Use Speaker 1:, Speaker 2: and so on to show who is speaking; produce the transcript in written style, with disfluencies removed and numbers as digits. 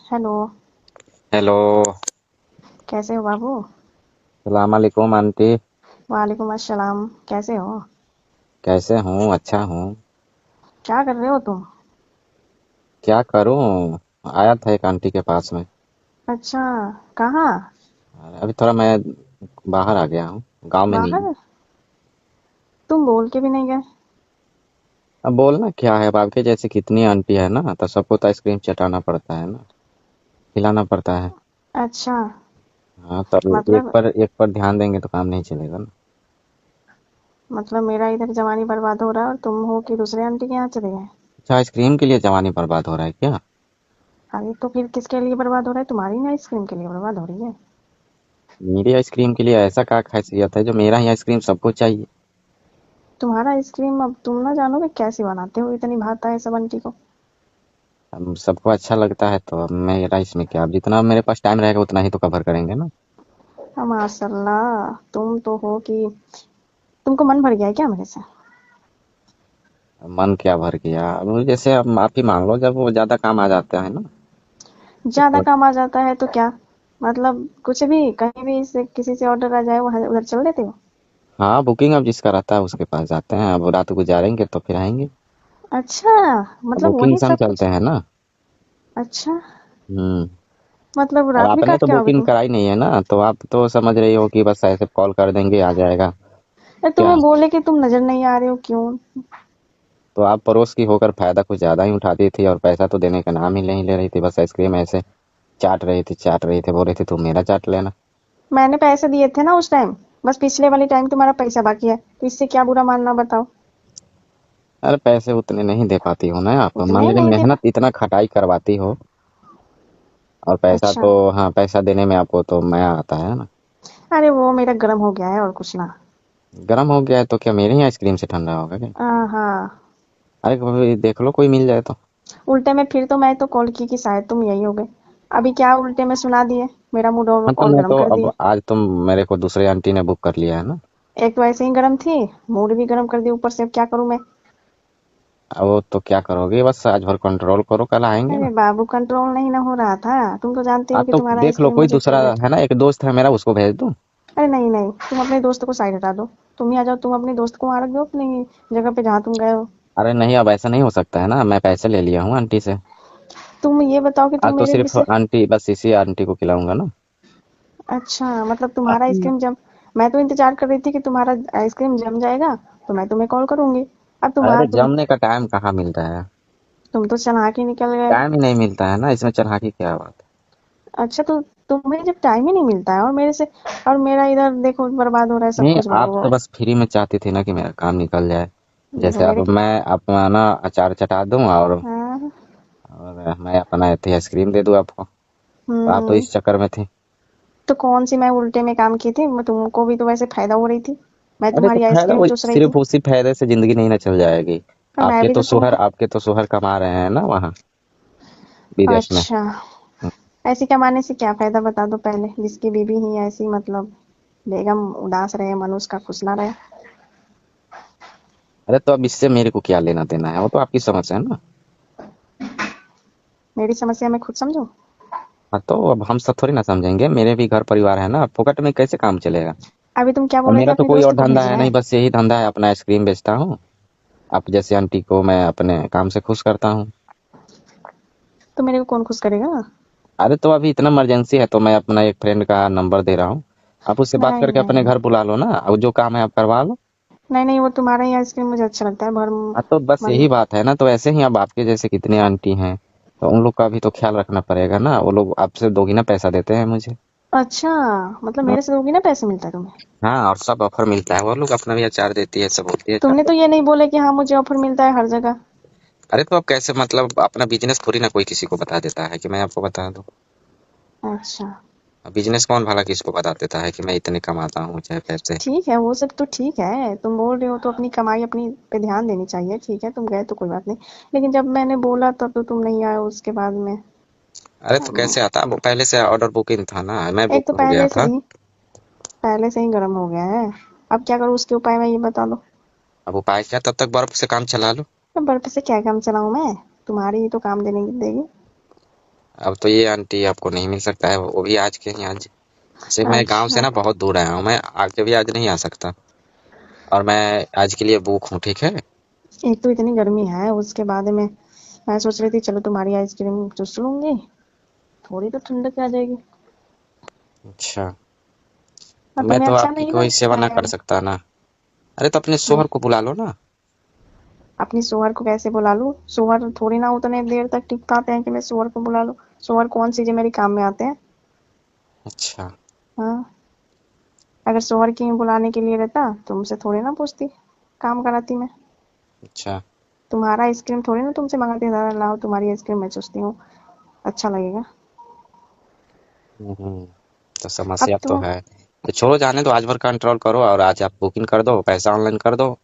Speaker 1: Hello.
Speaker 2: Hello.
Speaker 1: कैसे हो बाबू?
Speaker 2: सलाम अलैकुम आंटी।
Speaker 1: वालेकुम अस्सलाम। कैसे हो?
Speaker 2: कैसे हूँ? अच्छा हूँ।
Speaker 1: क्या कर रहे हो तुम?
Speaker 2: क्या करूँ? आया था एक आंटी के पास में।
Speaker 1: अच्छा। कहाँ?
Speaker 2: अभी थोड़ा मैं बाहर आ गया हूँ, गांव में नहीं हूँ।
Speaker 1: बाहर? तुम बोल के भी नहीं गए।
Speaker 2: अब बोलना क्या है, अब आपके जैसे कितनी आंटी है ना, तो सबको तो आइसक्रीम चटाना पड़ता है ना, खिलाना पड़ता है।
Speaker 1: अच्छा।
Speaker 2: हाँ, तब
Speaker 1: मतलब
Speaker 2: एक पर ध्यान देंगे तो काम नहीं चलेगा ना।
Speaker 1: मतलब मेरा इधर जवानी बर्बाद हो रहा है और तुम हो कि दूसरे आंटी के यहाँ चले गए?
Speaker 2: अच्छा, आइसक्रीम के लिए जवानी बर्बाद हो रहा है क्या?
Speaker 1: अरे तो फिर किसके लिए बर्बाद हो रहा है? तुम्हारी ना आइसक्रीम के लिए बर्बाद हो रही है।
Speaker 2: मेरी आइसक्रीम के लिए ऐसा क्या खासियत है जो मेरा ही आइसक्रीम सबको चाहिए?
Speaker 1: तुम्हारा आइसक्रीम अब तुम ना जानोगे कैसे बनाते हो, इतनी भाता है सब आंटी को।
Speaker 2: अब सबको अच्छा लगता है तो अब मेरा इसमें क्या, अब जितना मेरे पास टाइम रहेगा उतना ही तो कवर करेंगे ना।
Speaker 1: माशाल्लाह। तुम तो हो कि तुमको मन भर गया है क्या मेरे से?
Speaker 2: मन क्या भर गया, अब जैसे अब माफी मांग लो जब वो ज्यादा काम आ जाता है ना।
Speaker 1: ज्यादा काम आ जाता है तो क्या? मतलब कुछ भी कहीं भी से किसी से ऑर्डर आ जाए वो उधर चल देते हो?
Speaker 2: हाँ, बुकिंग अब जिसका रहता है उसके पास जाते हैं, अब रात गुजारेंगे तो फिर आएंगे।
Speaker 1: अच्छा।
Speaker 2: अब
Speaker 1: मतलब
Speaker 2: बुकिंग
Speaker 1: वही
Speaker 2: संग
Speaker 1: सब
Speaker 2: चलते
Speaker 1: कुछ।
Speaker 2: हैं ना।
Speaker 1: अच्छा।
Speaker 2: हम्म।
Speaker 1: मतलब
Speaker 2: अब
Speaker 1: रात भी
Speaker 2: आपने
Speaker 1: काट
Speaker 2: तो
Speaker 1: के आओगे
Speaker 2: बुकिंग
Speaker 1: तुम?
Speaker 2: कराई नहीं है ना, तो आप तो समझ रही हो कि बस ऐसे कॉल कर देंगे आ जाएगा।
Speaker 1: अरे
Speaker 2: क्या?
Speaker 1: तुम्हें बोले कि तुम नजर नहीं आ रहे हो क्यों?
Speaker 2: तो आप पड़ोस की होकर फायदा कुछ ज्यादा ही उठाती थी और पैसा तो देने का नाम ही नहीं ले रही थी, बस आइसक्रीम ऐसे चाट रही थी, बोल रही थी तुम मेरा चाट लेना।
Speaker 1: मैंने पैसे दिए थे ना उस टाइम। बस पिछले वाली टाइम तुम्हारा पैसा बाकी है तो इससे क्या बुरा मानना बताओ?
Speaker 2: अरे पैसे उतने नहीं दे पाती हो ना आप,
Speaker 1: उतना
Speaker 2: मान
Speaker 1: ही
Speaker 2: लीजिए
Speaker 1: नहीं दे पा।
Speaker 2: मेहनत इतना खटाई करवाती हो और पैसा
Speaker 1: अच्छा।
Speaker 2: तो, हाँ, पैसा देने में आपको तो मजा आता है ना।
Speaker 1: अरे वो मेरा गर्म हो गया है और कुछ ना।
Speaker 2: गर्म हो गया है तो क्या मेरे ही आइसक्रीम से ठंडा होगा क्या?
Speaker 1: हाँ।
Speaker 2: अरे कभी देख लो कोई मिल जाए तो।
Speaker 1: उल्टे में फिर तो मैं तो कॉल की कि शायद तुम यही हो गए। अभी क्या उल्टे में सुना दिए? मेरा मूड और,
Speaker 2: हाँ तो
Speaker 1: और
Speaker 2: मैं
Speaker 1: गर्म
Speaker 2: तो
Speaker 1: कर
Speaker 2: अब
Speaker 1: दिए।
Speaker 2: आज तुम मेरे को दूसरे आंटी ने बुक कर लिया है ना।
Speaker 1: एक तो ऐसे ही गर्म थी। मूड भी गर्म कर दिया ऊपर से, अब क्या करूं मैं?
Speaker 2: अब वो तो क्या करोगे, बस आज भर कंट्रोल करो, कल आएंगे
Speaker 1: अरे
Speaker 2: ना।
Speaker 1: बाबू कंट्रोल नहीं ना हो रहा था। तुम तो जानते
Speaker 2: हाँ
Speaker 1: हो कि
Speaker 2: तो
Speaker 1: तुम्हारा
Speaker 2: देख लो
Speaker 1: आइसक्रीम
Speaker 2: कोई
Speaker 1: मुझे
Speaker 2: दूसरा
Speaker 1: फेवरेट है।
Speaker 2: है ना, एक दोस्त है मेरा उसको भेज दूँ।
Speaker 1: अरे नहीं नहीं, तुम अपने दोस्त को साइड हटा दो। तुम ही आ जाओ, तुम अपने दोस्त को वहां रख दो अपनी जगह पे जहाँ तुम गए हो।
Speaker 2: अरे नहीं, अब ऐसा नहीं हो सकता है ना, मैं पैसे ले लिया हूँ आंटी से।
Speaker 1: तुम ये बताओ कि
Speaker 2: आज
Speaker 1: तुम
Speaker 2: तो
Speaker 1: मेरे
Speaker 2: सिर्फ
Speaker 1: विषय।
Speaker 2: आंटी, बस इसी आंटी को खिलाऊंगा ना।
Speaker 1: अच्छा, मतलब तुम्हारा
Speaker 2: अब
Speaker 1: आइसक्रीम जब मैं तो इंतजार कर रही थी कि तुम्हारा आइसक्रीम जम जाएगा तो मैं तुम्हें कॉल करूंगी। अब
Speaker 2: अरे
Speaker 1: तुम्हारा
Speaker 2: जमने का टाइम कहाँ मिलता है?
Speaker 1: तुम तो चालाक ही निकल गए।
Speaker 2: टाइम ही नहीं मिलता है ना, इसमें चढ़ा की क्या बात
Speaker 1: अच्छा तो तुम्हें जब टाइम ही नहीं मिलता है और मेरे से और मेरा इधर देखो बर्बाद हो रहा है
Speaker 2: है?
Speaker 1: सब
Speaker 2: नहीं,
Speaker 1: कुछ
Speaker 2: आप
Speaker 1: बाबू।
Speaker 2: तो बस फ्री में चाहती थी ना कि मेरा काम निकल जाए। जैसे अब
Speaker 1: मेरे की।
Speaker 2: मैं अपना अचार चटा दूं
Speaker 1: हाँ।
Speaker 2: और मैं अपना ऐसे आइसक्रीम दे दूं आपको, तो आप तो
Speaker 1: हम्म।
Speaker 2: इस चक्कर में थी।
Speaker 1: तो कौन सी मैं उल्टे में काम की थी? मैं तुमको भी तो वैसे फायदा हो रही थी। मैं
Speaker 2: अरे तो
Speaker 1: तुम्हारी
Speaker 2: फायदा
Speaker 1: आइसक्रीम
Speaker 2: वो
Speaker 1: चूस रही थी।
Speaker 2: सिर्फ उसी फायदे से जिंदगी नहीं ना चल जाएगी।
Speaker 1: और मैं भी तो तुमको।
Speaker 2: आपके तो सोहर कमा रहे हैं ना वहाँ विदेश में।
Speaker 1: अच्छा। ऐसी कमाने से क्या फायदा बता दो पहले, जिसकी बीवी ही ऐसी मतलब बेगम उदास रहे, मन उसका खुश ना रहे।
Speaker 2: अरे तो अब इससे मेरे को क्या लेना देना है, वो तो आपकी समस्या है ना।
Speaker 1: मेरी समस्या मैं खुद समझू?
Speaker 2: हाँ तो अब हम सब थोड़ी ना समझेंगे, मेरे भी घर परिवार है ना, फोकट में कैसे काम चलेगा?
Speaker 1: अभी तुम क्या
Speaker 2: और
Speaker 1: बोल रहे थे,
Speaker 2: मेरा तो
Speaker 1: अपने
Speaker 2: कोई
Speaker 1: दोस्त
Speaker 2: और
Speaker 1: को
Speaker 2: धंधा है
Speaker 1: भेजना
Speaker 2: नहीं,
Speaker 1: है?
Speaker 2: बस यही धंधा है, अपना आइसक्रीम बेचता हूँ। आप जैसे आंटी को मैं अपने काम से खुश करता हूँ।
Speaker 1: तो मेरे को कौन खुश करेगा?
Speaker 2: अरे तो अभी इतना इमरजेंसी है तो मैं अपना एक फ्रेंड का नंबर दे रहा हूँ, आप उससे बात
Speaker 1: नहीं
Speaker 2: करके अपने
Speaker 1: नहीं।
Speaker 2: घर बुला लो ना, और जो काम है आप करवा लो।
Speaker 1: नहीं नहीं, वो तुम्हारा ही आइसक्रीम मुझे अच्छा लगता है भर।
Speaker 2: हाँ तो बस यही
Speaker 1: मतलब।
Speaker 2: बात है ना, तो ऐसे ही अब आपके जैसे कितने आंटी हैं, तो उन लोग का भी तो ख्याल रखना पड़ेगा ना, वो लोग आपसे दोगुना पैसा देते हैं मुझे।
Speaker 1: अच्छा। मतलब मेरे से दोगी ना पैसे मिलता है तुम्हें?
Speaker 2: हाँ, और सब ऑफर मिलता है, वो लोग अपना भी अचार देती है, सब होती है
Speaker 1: तुमने
Speaker 2: चार।
Speaker 1: तो ये नहीं बोले कि हाँ मुझे ऑफर मिलता है हर जगह।
Speaker 2: अरे तो अब कैसे, मतलब अपना बिजनेस थोड़ी ना कोई किसी को बता देता है कि मैं आपको बता दूं।
Speaker 1: अच्छा।
Speaker 2: अब बिजनेस कौन भला किसको बता देता है कि मैं इतने कमाता हूँ चाहे पैसे।
Speaker 1: ठीक है वो सब तो ठीक है, तुम बोल रहे हो तो अपनी कमाई अपनी पे ध्यान देनी चाहिए, ठीक है तुम गए तो कोई बात नहीं। लेकिन जब मैंने बोला तब तो तुम नहीं आए उसके बाद में।
Speaker 2: अरे तो
Speaker 1: हम।
Speaker 2: कैसे आता, वो पहले से ऑर्डर बुकिंग था ना, मैं
Speaker 1: एक तो
Speaker 2: बुक हो गया था।
Speaker 1: पहले से ही गर्म हो गया है। अब क्या करूँ उसके उपाय में ये बता दो।
Speaker 2: अब उपाय क्या, तब तक बर्फ से काम चला लो।
Speaker 1: अब बर्फ से क्या काम चलाऊं मैं? तुम्हारी ही तो काम देने देगी।
Speaker 2: अब तो ये आंटी आपको नहीं मिल सकता है, वो भी आज के ही आज। जैसे मैं गांव से
Speaker 1: अच्छा।
Speaker 2: ना बहुत दूर आया हूँ, मैं आके भी आज नहीं आ सकता, और मैं आज के लिए बुक हूँ, ठीक है।
Speaker 1: एक तो इतनी गर्मी है, उसके बाद में मैं सोच रही थी चलो तुम्हारी आइसक्रीम चूस लूंगी, थोड़ी तो ठंडक आ जाएगी।
Speaker 2: अच्छा, तो
Speaker 1: और
Speaker 2: मैं
Speaker 1: तुम्हें
Speaker 2: तो
Speaker 1: अच्छा
Speaker 2: आपकी
Speaker 1: नहीं
Speaker 2: कोई सेवा
Speaker 1: लगता
Speaker 2: ना
Speaker 1: है?
Speaker 2: कर सकता ना। अरे तो अपने
Speaker 1: हाँ,
Speaker 2: शोहर को बुला लो ना।
Speaker 1: अपनी सोहर को कैसे बुला लूं? सोहर थोड़ी ना उतने देर तक टिक पाते हैं कि मैं सोहर को बुला लूं। सोहर कौन सी जो मेरे काम में आते हैं?
Speaker 2: अच्छा।
Speaker 1: हाँ, अगर सोहर की बुलाने के लिए रहता तुमसे थोड़ी ना पूछती, काम कराती मैं।
Speaker 2: अच्छा।
Speaker 1: तुम्हारा आइसक्रीम थोड़ी ना तुमसे मंगाती, दादा लाओ तुम्हारी आइसक्रीम मैं चूसती हूँ, अच्छा लगेगा?
Speaker 2: हम्म, तो
Speaker 1: अब
Speaker 2: समस्या तो
Speaker 1: तुम
Speaker 2: है। तो छोड़ो, जाने दो, आज भर कंट्रोल करो, और आज आप बुकिंग कर दो, पैसा ऑनलाइन कर दो,